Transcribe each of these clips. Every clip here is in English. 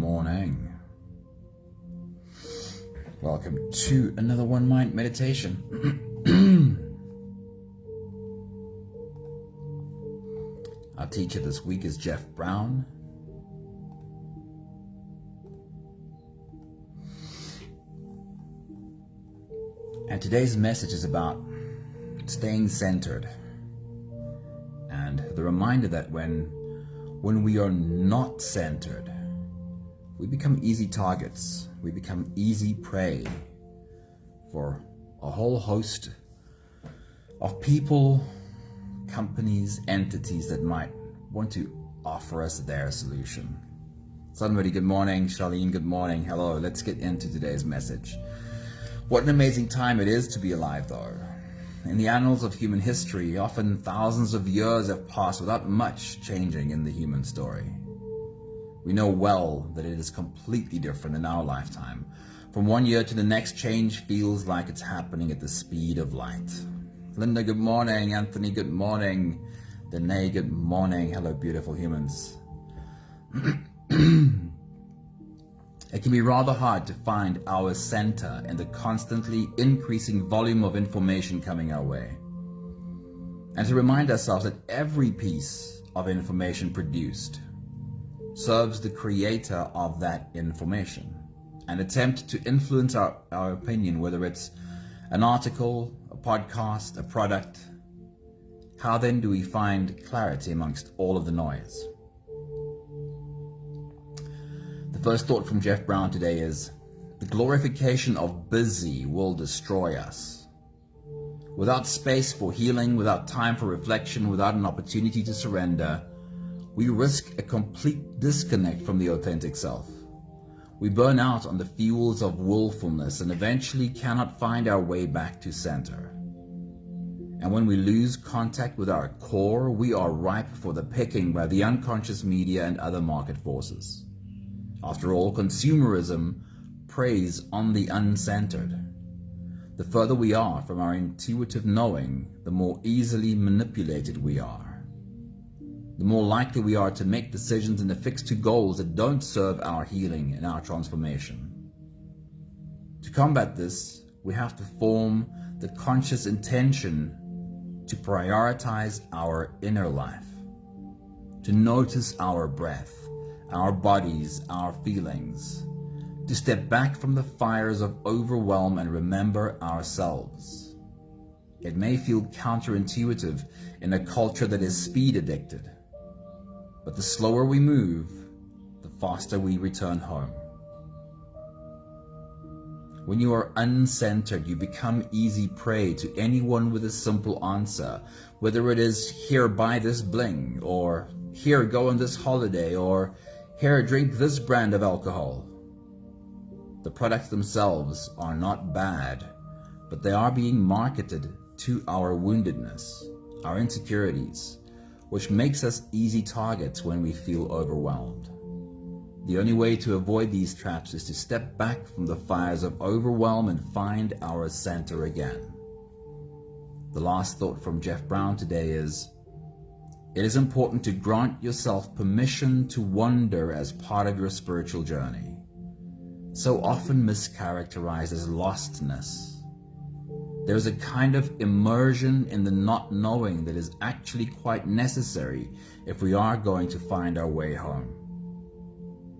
morning. Welcome to another One Mind meditation. Our teacher this week is Jeff Brown. And today's message is about staying centered. And the reminder that when we are not centered, we become easy targets. We become easy prey for a whole host of people, companies, entities that might want to offer us their solution. Somebody, good morning. Charlene, good morning. Hello. Let's get into today's message. What an amazing time it is to be alive, though. In the annals of human history, often thousands of years have passed without much changing in the human story. We know well that it is completely different in our lifetime. From one year to the next, change feels like it's happening at the speed of light. Linda, good morning. Anthony, good morning. Danae, good morning. Hello, beautiful humans. It can be rather hard to find our center in the constantly increasing volume of information coming our way. And to remind ourselves that every piece of information produced serves the creator of that information. An attempt to influence our opinion, whether it's an article, a podcast, a product. How then do we find clarity amongst all of the noise? The first thought from Jeff Brown today is, the glorification of busy will destroy us. Without space for healing, without time for reflection, without an opportunity to surrender, we risk a complete disconnect from the authentic self. We burn out on the fuels of willfulness and eventually cannot find our way back to center. And when we lose contact with our core, we are ripe for the picking by the unconscious media and other market forces. After all, consumerism preys on the uncentered. The further we are from our intuitive knowing, the more easily manipulated we are. The more likely we are to make decisions and affix to goals that don't serve our healing and our transformation. To combat this, we have to form the conscious intention to prioritize our inner life, to notice our breath, our bodies, our feelings, to step back from the fires of overwhelm and remember ourselves. It may feel counterintuitive in a culture that is speed addicted, but the slower we move, the faster we return home. When you are uncentered, you become easy prey to anyone with a simple answer, whether it is, here, buy this bling, or here, go on this holiday, or here, drink this brand of alcohol. The products themselves are not bad, but they are being marketed to our woundedness, our insecurities, which makes us easy targets when we feel overwhelmed. The only way to avoid these traps is to step back from the fires of overwhelm and find our center again. The last thought from Jeff Brown today is, it is important to grant yourself permission to wander as part of your spiritual journey, so often mischaracterized as lostness. There's a kind of immersion in the not knowing that is actually quite necessary if we are going to find our way home.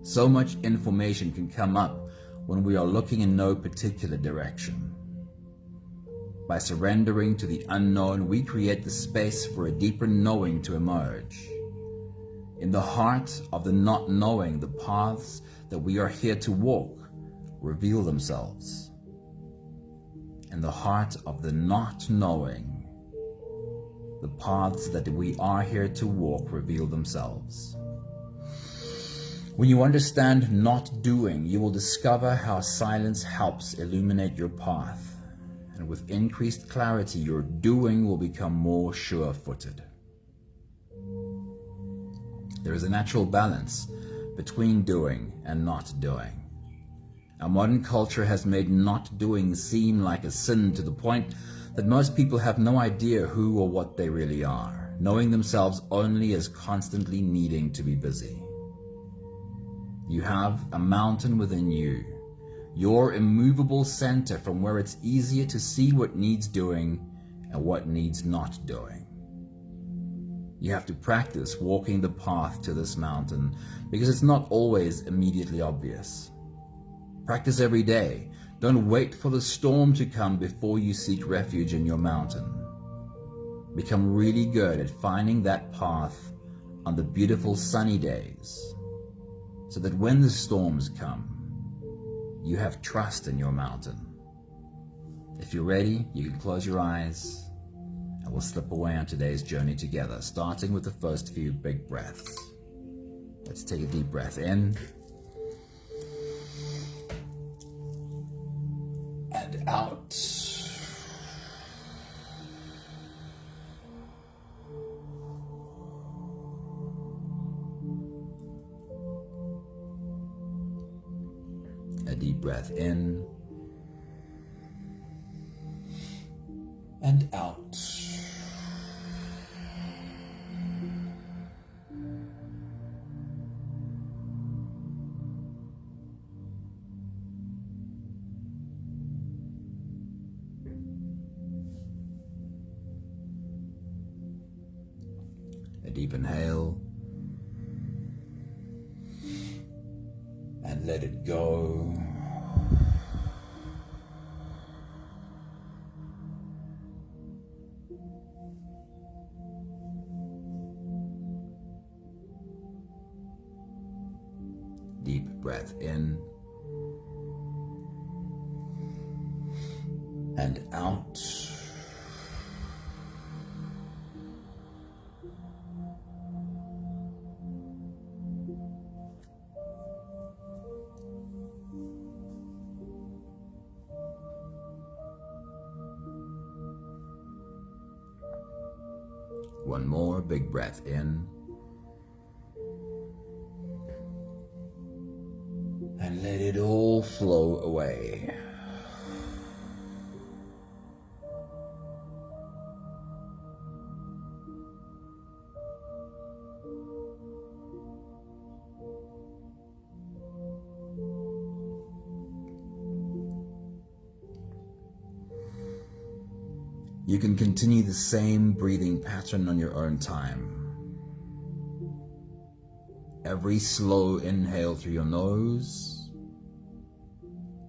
So much information can come up when we are looking in no particular direction. By surrendering to the unknown, we create the space for a deeper knowing to emerge. In the heart of the not knowing, the paths that we are here to walk reveal themselves. In the heart of the not knowing, the paths that we are here to walk reveal themselves. When you understand not doing, you will discover how silence helps illuminate your path. And with increased clarity, your doing will become more sure-footed. There is a natural balance between doing and not doing. Our modern culture has made not doing seem like a sin to the point that most people have no idea who or what they really are, knowing themselves only as constantly needing to be busy. You have a mountain within you, your immovable center from where it's easier to see what needs doing and what needs not doing. You have to practice walking the path to this mountain because it's not always immediately obvious. Practice every day. Don't wait for the storm to come before you seek refuge in your mountain. Become really good at finding that path on the beautiful sunny days, so that when the storms come, you have trust in your mountain. If you're ready, you can close your eyes and we'll slip away on today's journey together, starting with the first few big breaths. Let's take a deep breath in and out. A deep breath in and out. A deep inhale and let it go. Deep breath in and out. One more big breath in and let it all flow away. You can continue the same breathing pattern on your own time. Every slow inhale through your nose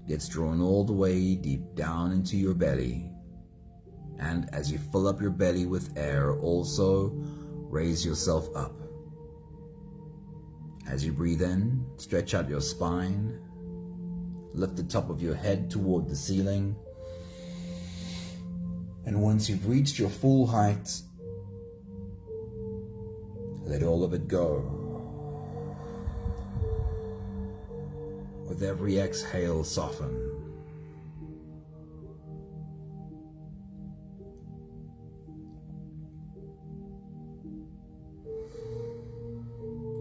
gets drawn all the way deep down into your belly. And as you fill up your belly with air, also raise yourself up. As you breathe in, stretch out your spine, lift the top of your head toward the ceiling. And once you've reached your full height, let all of it go. With every exhale, soften.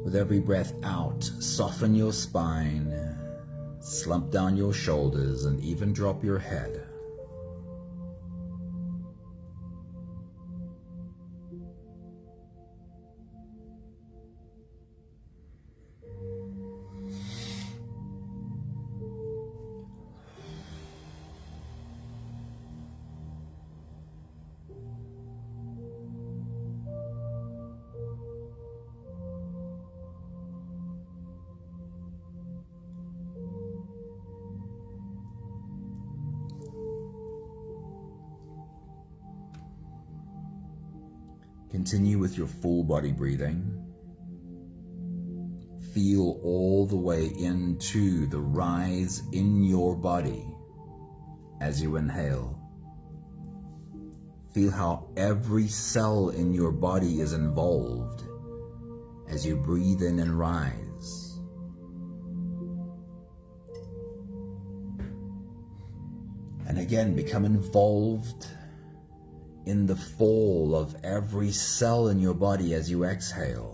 With every breath out, soften your spine, slump down your shoulders, and even drop your head. Continue with your full body breathing. Feel all the way into the rise in your body as you inhale. Feel how every cell in your body is involved as you breathe in and rise. And again, become involved in the fall of every cell in your body as you exhale.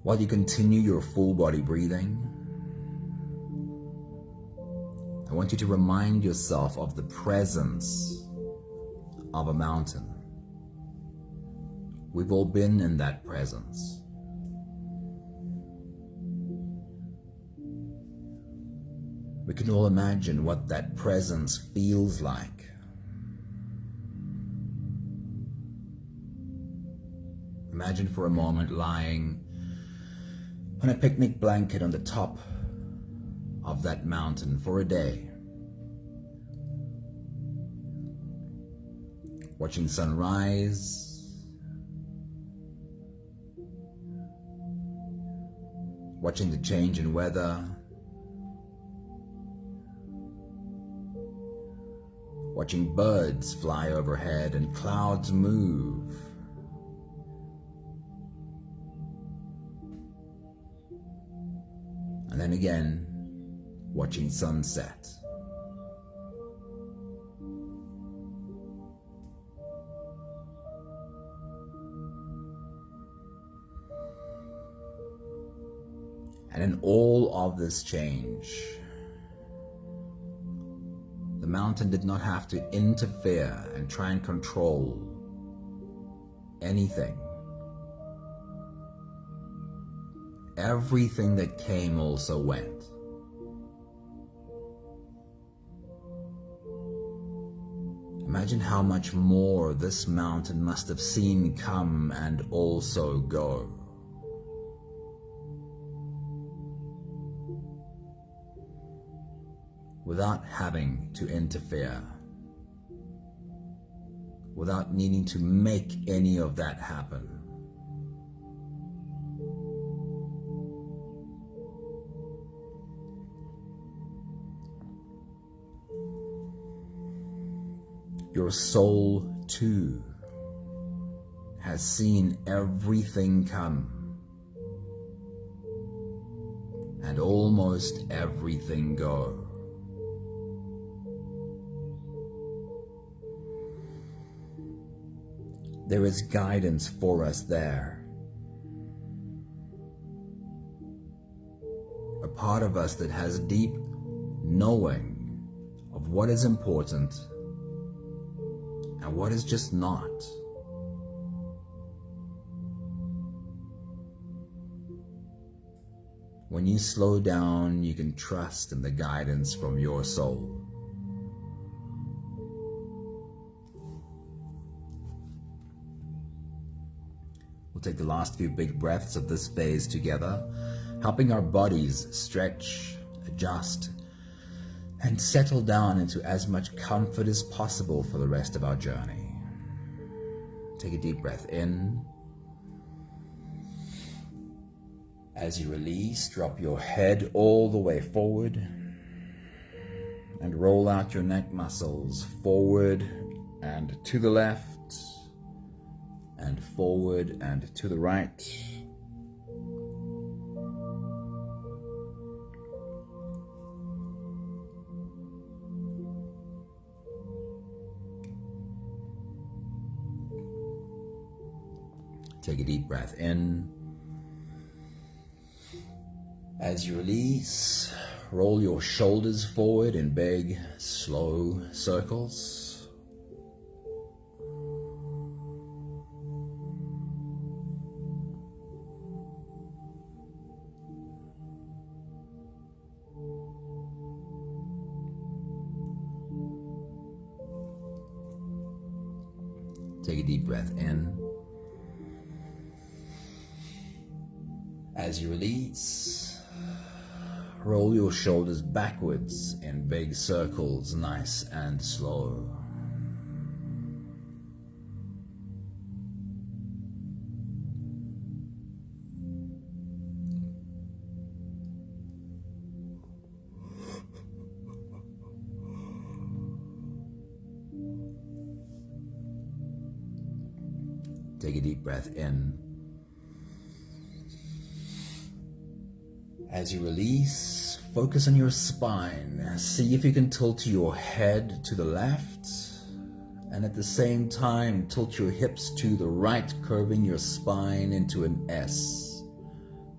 While you continue your full body breathing, I want you to remind yourself of the presence of a mountain. We've all been in that presence. We can all imagine what that presence feels like. Imagine for a moment lying on a picnic blanket on the top of that mountain for a day, watching sunrise, watching the change in weather, watching birds fly overhead and clouds move. And then again, watching sunset. And in all of this change, the mountain did not have to interfere and try and control anything. Everything that came also went. Imagine how much more this mountain must have seen come and also go. Without having to interfere, without needing to make any of that happen. Your soul, too, has seen everything come and almost everything go. There is guidance for us there. A part of us that has deep knowing of what is important and what is just not. When you slow down, you can trust in the guidance from your soul. We'll take the last few big breaths of this phase together, helping our bodies stretch, adjust, and settle down into as much comfort as possible for the rest of our journey. Take a deep breath in. As you release, drop your head all the way forward and roll out your neck muscles forward and to the left and forward and to the right. Take a deep breath in. As you release, roll your shoulders forward in big, slow circles. Take a deep breath in. As you release, roll your shoulders backwards in big circles, nice and slow. Take a deep breath in. As you release, focus on your spine. See if you can tilt your head to the left, and at the same time, tilt your hips to the right, curving your spine into an S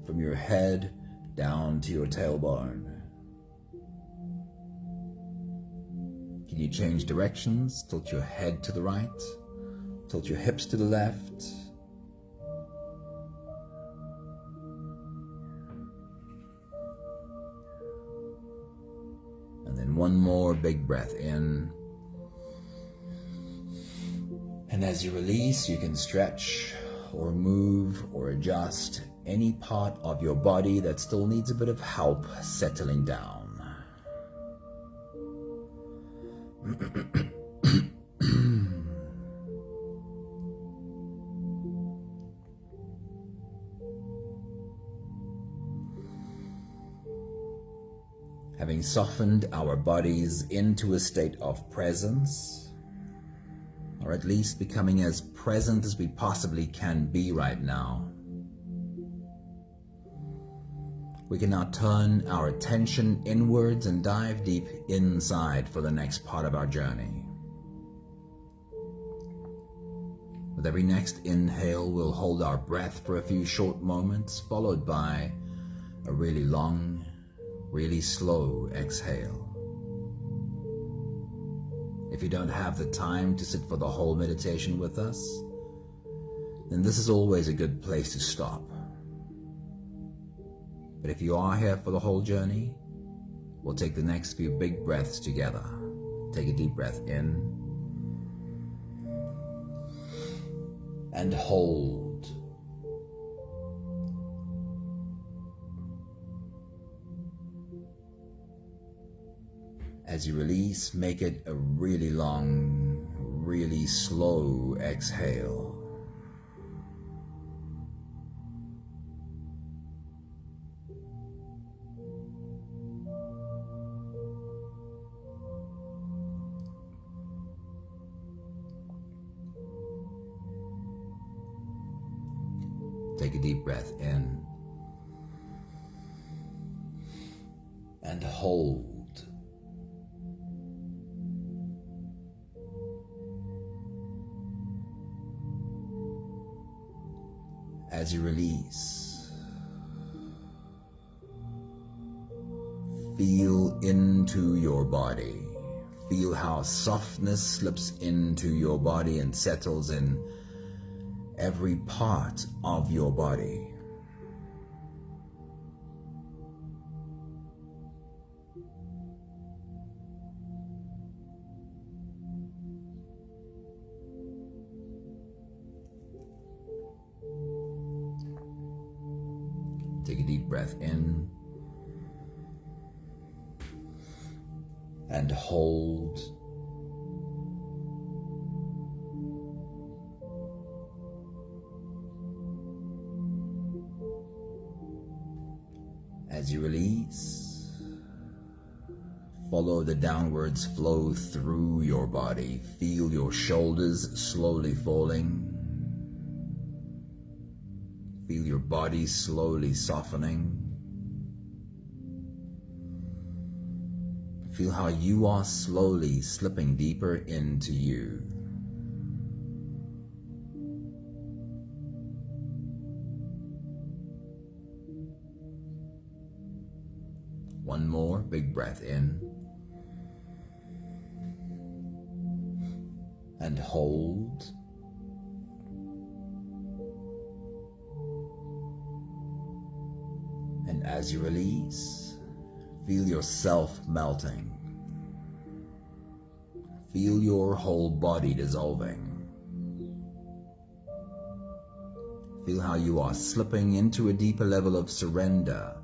from your head down to your tailbone. Can you change directions? Tilt your head to the right, tilt your hips to the left. And then one more big breath in. And as you release, you can stretch or move or adjust any part of your body that still needs a bit of help settling down. Having softened our bodies into a state of presence, or at least becoming as present as we possibly can be right now, we can now turn our attention inwards and dive deep inside for the next part of our journey. With every next inhale, we'll hold our breath for a few short moments, followed by a really long, really slow exhale. If you don't have the time to sit for the whole meditation with us, then this is always a good place to stop. But if you are here for the whole journey, we'll take the next few big breaths together. Take a deep breath in and hold. As you release, make it a really long, really slow exhale. Take a deep breath in and hold. As you release, feel into your body. Feel how softness slips into your body and settles in every part of your body. Take a deep breath in and hold. As you release, follow the downwards flow through your body. Feel your shoulders slowly falling. Feel your body slowly softening. Feel how you are slowly slipping deeper into you. One more big breath in and hold. And as you release, feel yourself melting. Feel your whole body dissolving. Feel how you are slipping into a deeper level of surrender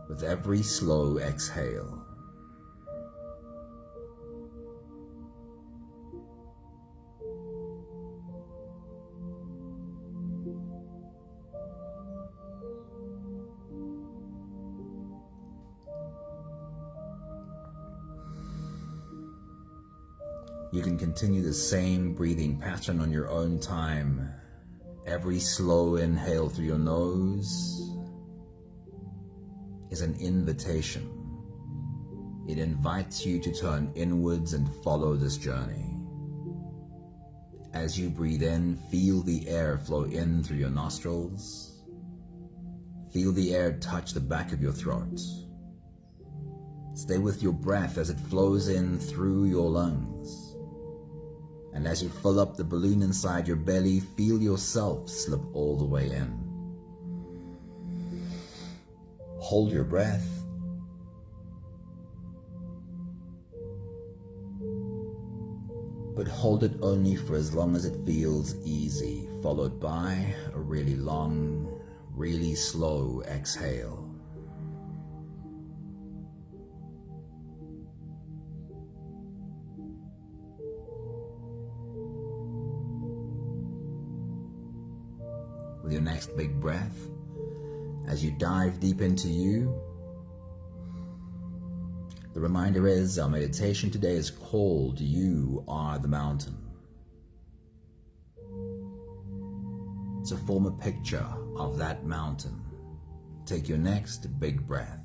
with every slow exhale. You can continue the same breathing pattern on your own time. Every slow inhale through your nose is an invitation. It invites you to turn inwards and follow this journey. As you breathe in, feel the air flow in through your nostrils. Feel the air touch the back of your throat. Stay with your breath as it flows in through your lungs. And as you fill up the balloon inside your belly, feel yourself slip all the way in. Hold your breath. But hold it only for as long as it feels easy, followed by a really long, really slow exhale. With your next big breath, as you dive deep into you, the reminder is our meditation today is called You Are the Mountain. So form a picture of that mountain. Take your next big breath.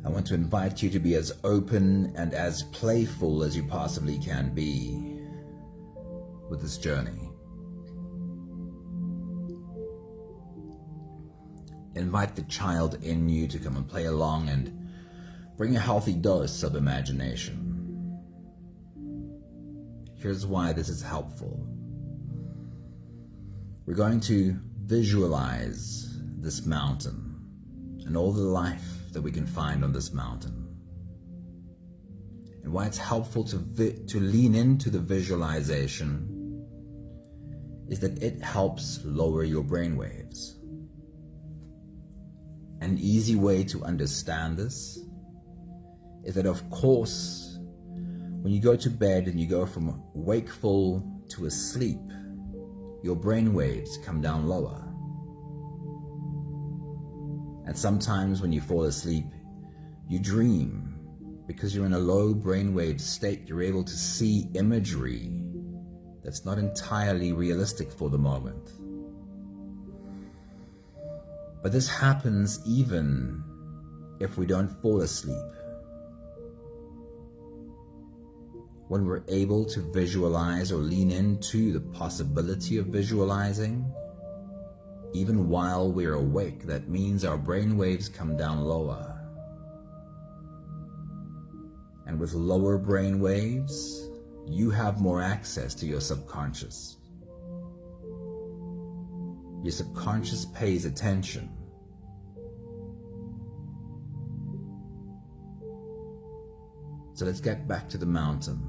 I want to invite you to be as open and as playful as you possibly can be with this journey. Invite the child in you to come and play along and bring a healthy dose of imagination. Here's why this is helpful. We're going to visualize this mountain and all the life that we can find on this mountain. And why it's helpful to lean into the visualization is that it helps lower your brain waves. An easy way to understand this is that, of course, when you go to bed and you go from wakeful to asleep, your brain waves come down lower. And sometimes when you fall asleep, you dream. Because you're in a low brainwave state, you're able to see imagery that's not entirely realistic for the moment. But this happens even if we don't fall asleep. When we're able to visualize or lean into the possibility of visualizing, even while we're awake, that means our brain waves come down lower. And with lower brain waves, you have more access to your subconscious. Your subconscious pays attention. So let's get back to the mountain.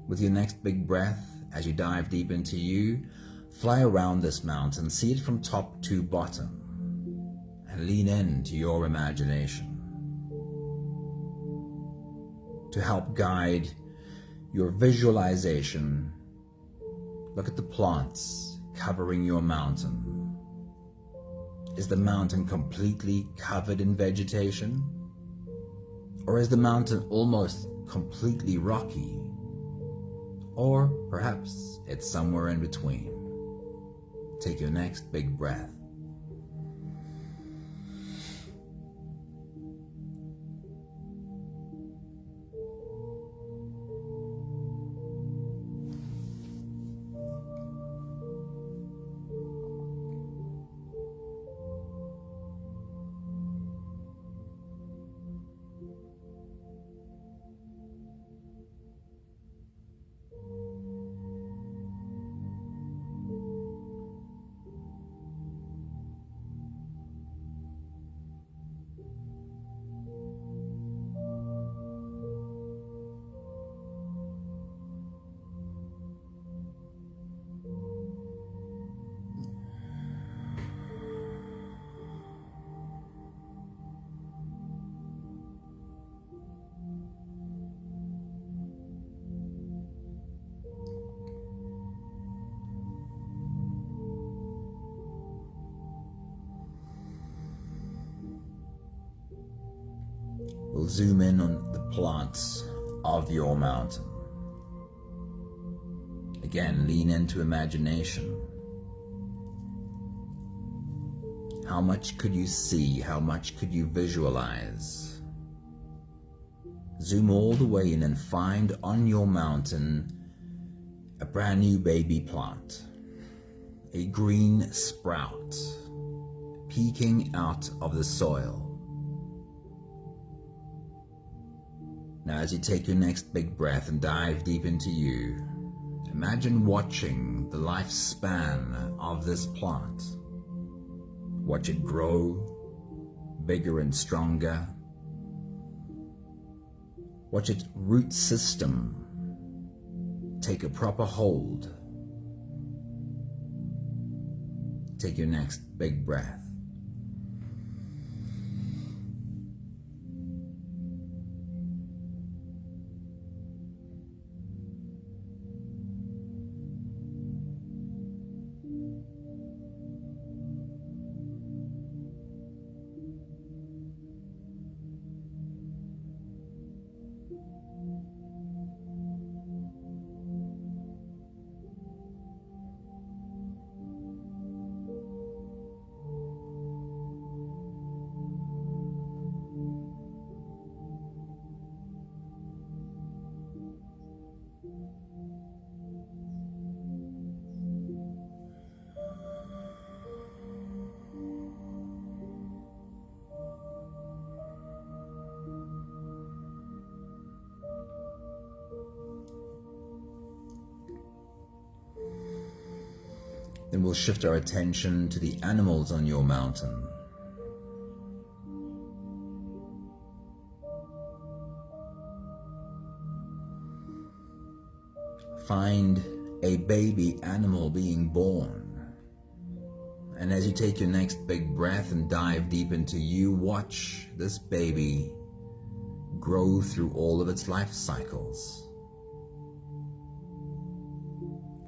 With your next big breath, as you dive deep into you, fly around this mountain, see it from top to bottom, and lean into your imagination. To help guide your visualization, look at the plants covering your mountain. Is the mountain completely covered in vegetation? Or is the mountain almost completely rocky? Or perhaps it's somewhere in between. Take your next big breath. We'll zoom in on the plants of your mountain. Again, lean into imagination. How much could you see? How much could you visualize? Zoom all the way in and find on your mountain a brand new baby plant, a green sprout peeking out of the soil. Now, as you take your next big breath and dive deep into you, imagine watching the lifespan of this plant. Watch it grow bigger and stronger. Watch its root system take a proper hold. Take your next big breath. Then we'll shift our attention to the animals on your mountain. Find a baby animal being born. And as you take your next big breath and dive deep into you, watch this baby grow through all of its life cycles,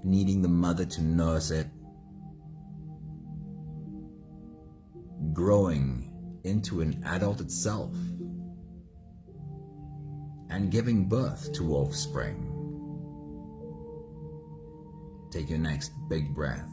needing the mother to nurse it, growing into an adult itself, and giving birth to offspring. Take your next big breath.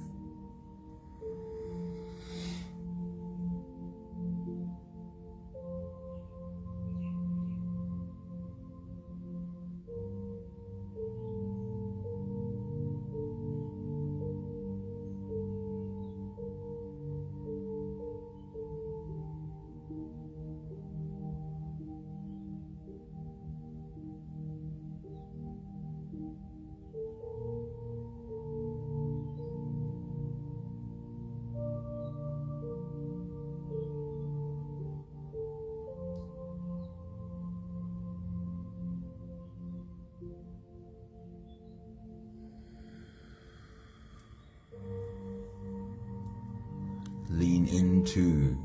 Lean into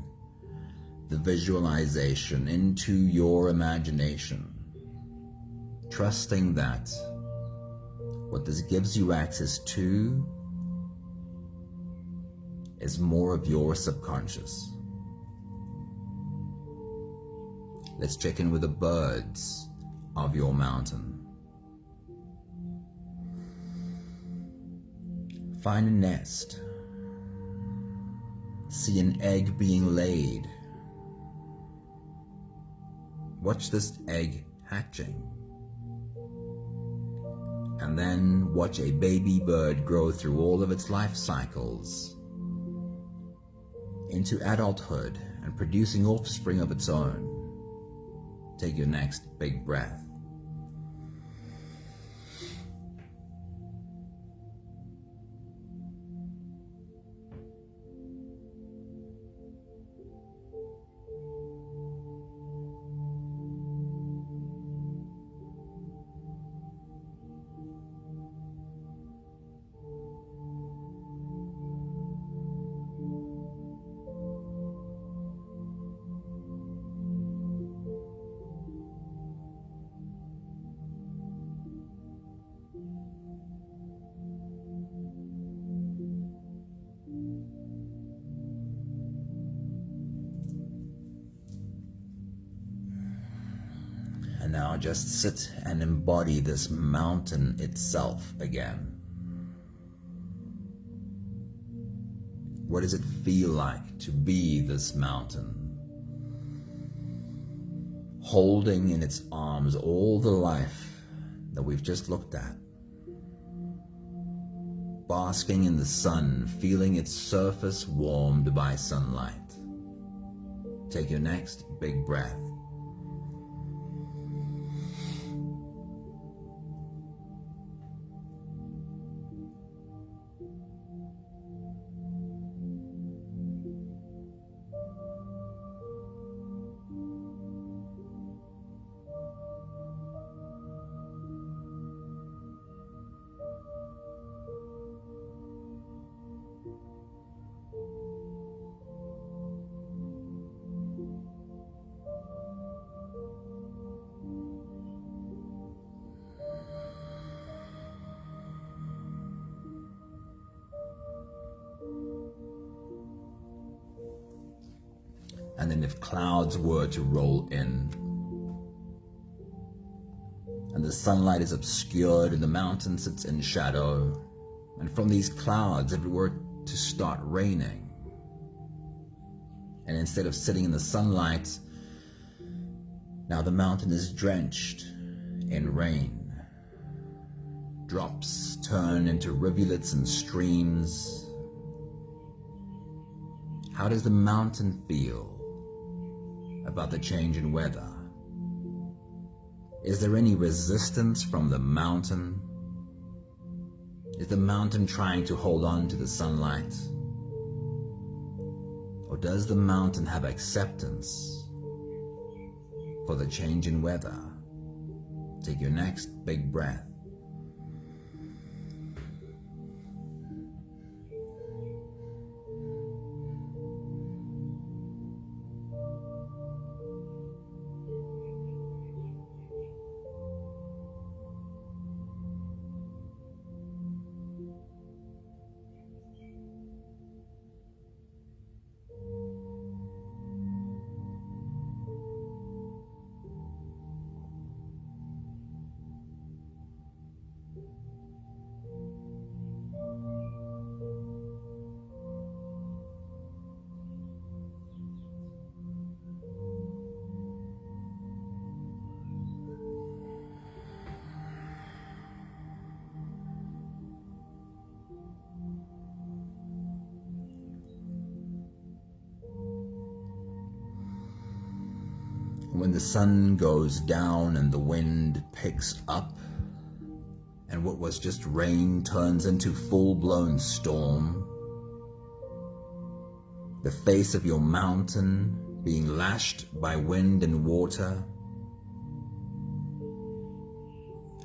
the visualization, into your imagination, trusting that what this gives you access to is more of your subconscious. Let's check in with the birds of your mountain. Find a nest. See an egg being laid. Watch this egg hatching. And then watch a baby bird grow through all of its life cycles into adulthood and producing offspring of its own. Take your next big breath. now just sit and embody this mountain itself again. What does it feel like to be this mountain? Holding in its arms all the life that we've just looked at. Basking in the sun, feeling its surface warmed by sunlight. Take your next big breath. And then if clouds were to roll in and the sunlight is obscured and the mountain sits in shadow, and from these clouds, if it were to start raining, and instead of sitting in the sunlight, now the mountain is drenched in rain. Drops turn into rivulets and streams. How does the mountain feel about the change in weather? Is there any resistance from the mountain? Is the mountain trying to hold on to the sunlight? Or does the mountain have acceptance for the change in weather? Take your next big breath. When the sun goes down and the wind picks up, and what was just rain turns into full-blown storm, the face of your mountain being lashed by wind and water,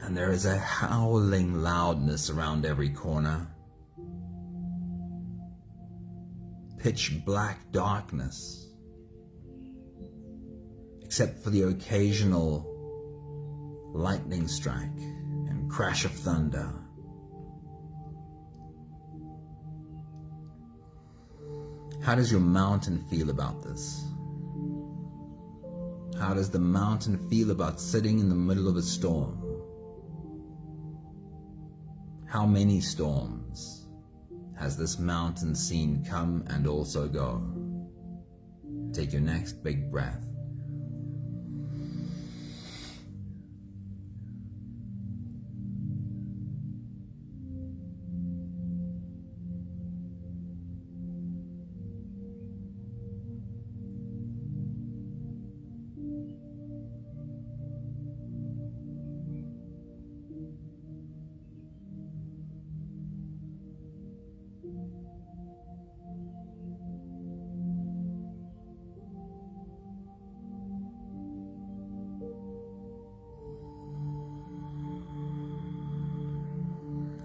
and there is a howling loudness around every corner, pitch black darkness, except for the occasional lightning strike and crash of thunder. How does your mountain feel about this? How does the mountain feel about sitting in the middle of a storm? How many storms has this mountain seen come and also go? Take your next big breath.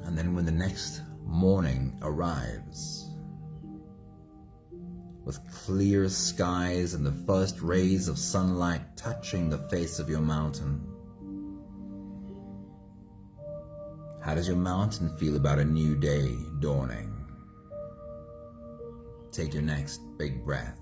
And then when the next morning arrives, with clear skies and the first rays of sunlight touching the face of your mountain, how does your mountain feel about a new day dawning? Take your next big breath.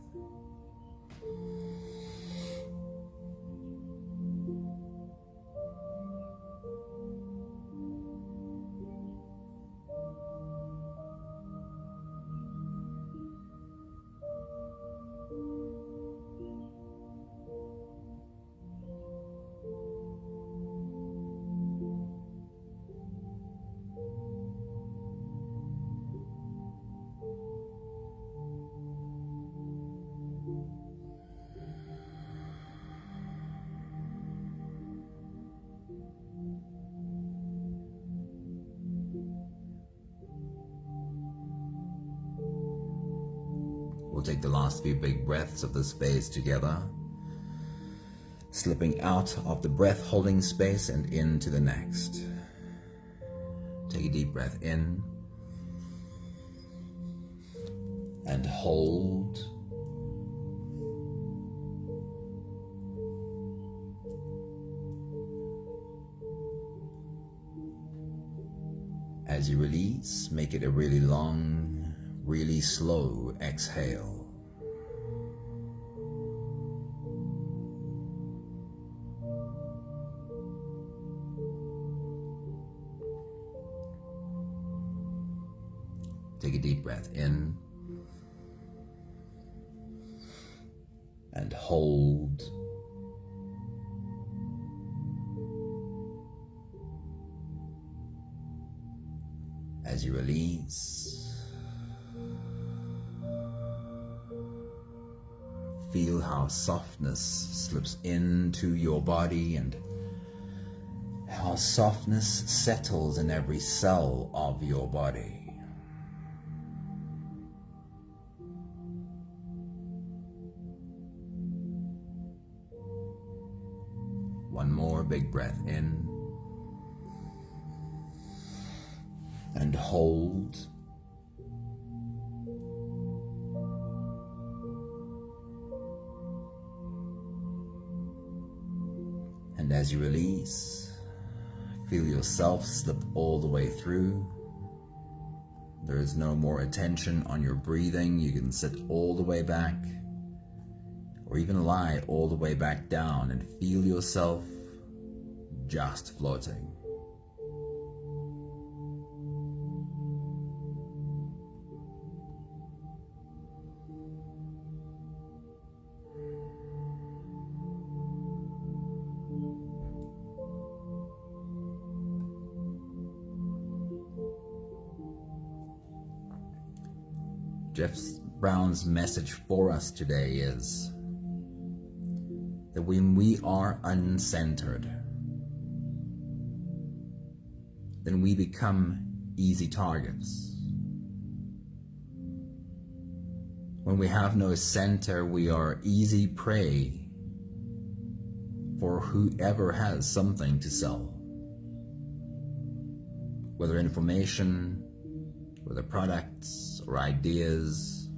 We'll take the last few big breaths of this phase together, slipping out of the breath holding space and into the next. Take a deep breath in and hold. As you release, make it a really long, really slow exhale. Take a deep breath in and hold. As you release, feel how softness slips into your body and how softness settles in every cell of your body. One more big breath in and hold. And as you release, feel yourself slip all the way through. There is no more attention on your breathing. You can sit all the way back, or even lie all the way back down and feel yourself just floating. Jeff Brown's message for us today is that when we are uncentered, then we become easy targets. When we have no center, we are easy prey for whoever has something to sell. Whether information, whether products or ideas.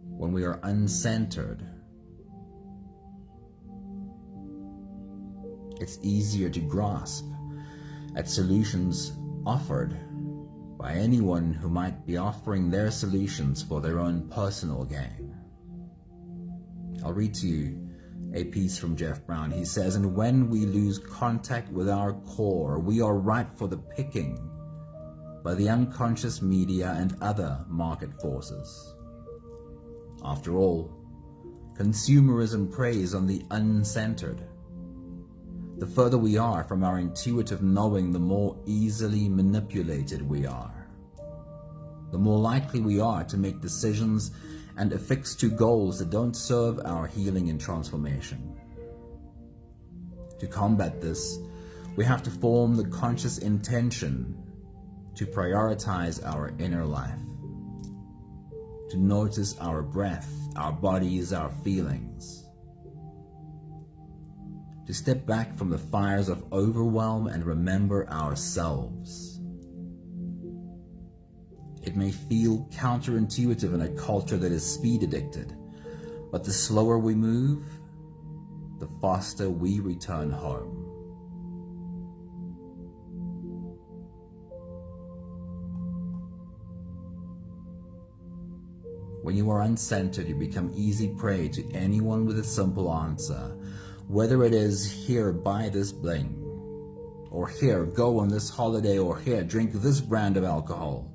When we are uncentered, it's easier to grasp at solutions offered by anyone who might be offering their solutions for their own personal gain. I'll read to you a piece from Jeff Brown. He says, "And when we lose contact with our core, we are ripe for the picking by the unconscious media and other market forces. After all, consumerism preys on the uncentered. The further we are from our intuitive knowing, the more easily manipulated we are. The more likely we are to make decisions and affix to goals that don't serve our healing and transformation. To combat this, we have to form the conscious intention to prioritize our inner life, to notice our breath, our bodies, our feelings, to step back from the fires of overwhelm and remember ourselves. It may feel counterintuitive in a culture that is speed addicted, but the slower we move, the faster we return home. When you are uncentered, you become easy prey to anyone with a simple answer, whether it is, here, buy this bling, or here, go on this holiday, or here, drink this brand of alcohol.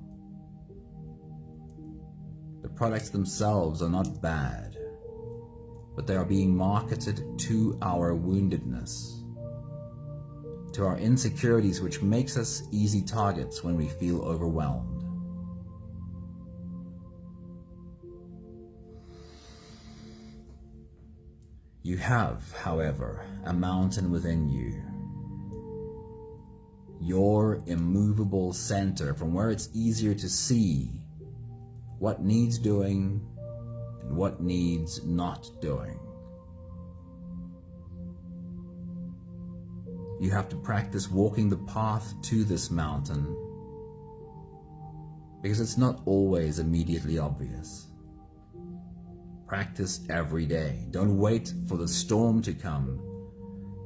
The products themselves are not bad, but they are being marketed to our woundedness, to our insecurities, which makes us easy targets when we feel overwhelmed. You have, however, a mountain within you, your immovable center from where it's easier to see what needs doing and what needs not doing. You have to practice walking the path to this mountain, because it's not always immediately obvious. Practice every day. Don't wait for the storm to come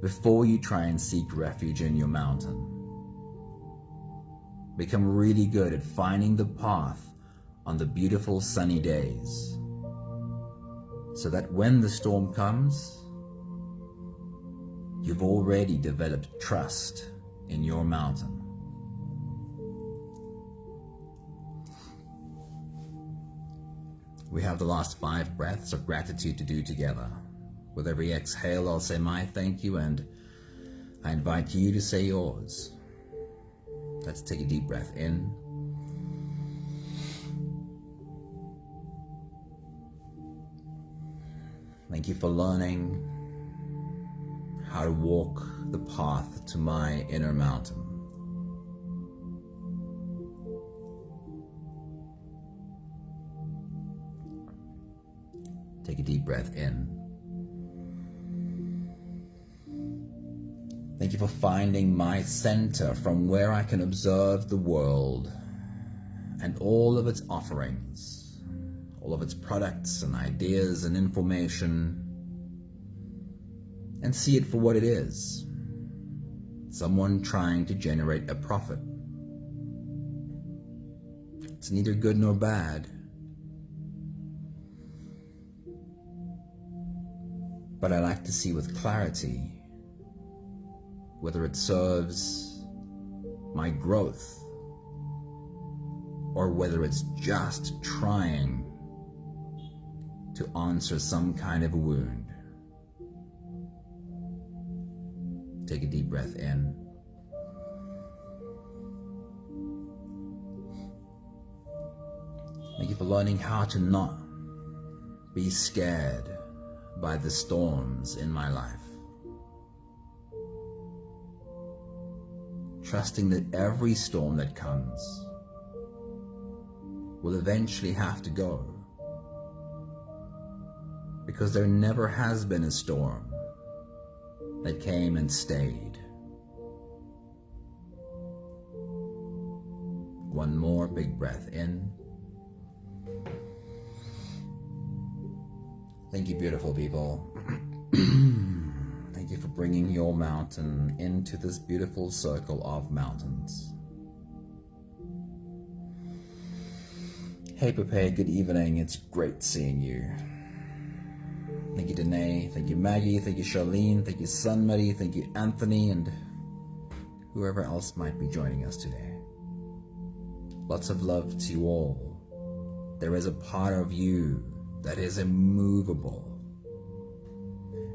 before you try and seek refuge in your mountain. Become really good at finding the path on the beautiful sunny days, so that when the storm comes, you've already developed trust in your mountain. We have the last 5 breaths of gratitude to do together. With every exhale, I'll say my thank you, and I invite you to say yours. Let's take a deep breath in. Thank you for learning how to walk the path to my inner mountain. Take a deep breath in. Thank you for finding my center from where I can observe the world and all of its offerings, all of its products and ideas and information, and see it for what it is: someone trying to generate a profit. It's neither good nor bad, but I like to see with clarity whether it serves my growth or whether it's just trying to answer some kind of wound. Take a deep breath in. Thank you for learning how to not be scared by the storms in my life. Trusting that every storm that comes will eventually have to go, because there never has been a storm that came and stayed. One more big breath in. Thank you, beautiful people. Thank you for bringing your mountain into this beautiful circle of mountains. Hey, Pepe, good evening. It's great seeing you. Thank you, Danae. Thank you, Maggie. Thank you, Charlene. Thank you, Sunmuddy. Thank you, Anthony, and whoever else might be joining us today. Lots of love to you all. There is a part of you that is immovable.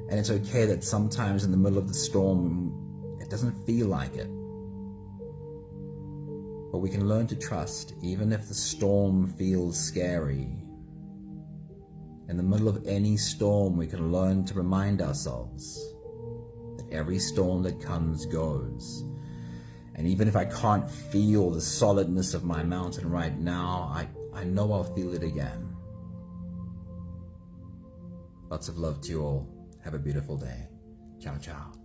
And it's okay that sometimes in the middle of the storm, it doesn't feel like it. But we can learn to trust, even if the storm feels scary. In the middle of any storm, we can learn to remind ourselves that every storm that comes goes. And even if I can't feel the solidness of my mountain right now, I know I'll feel it again. Lots of love to you all. Have a beautiful day. Ciao, ciao.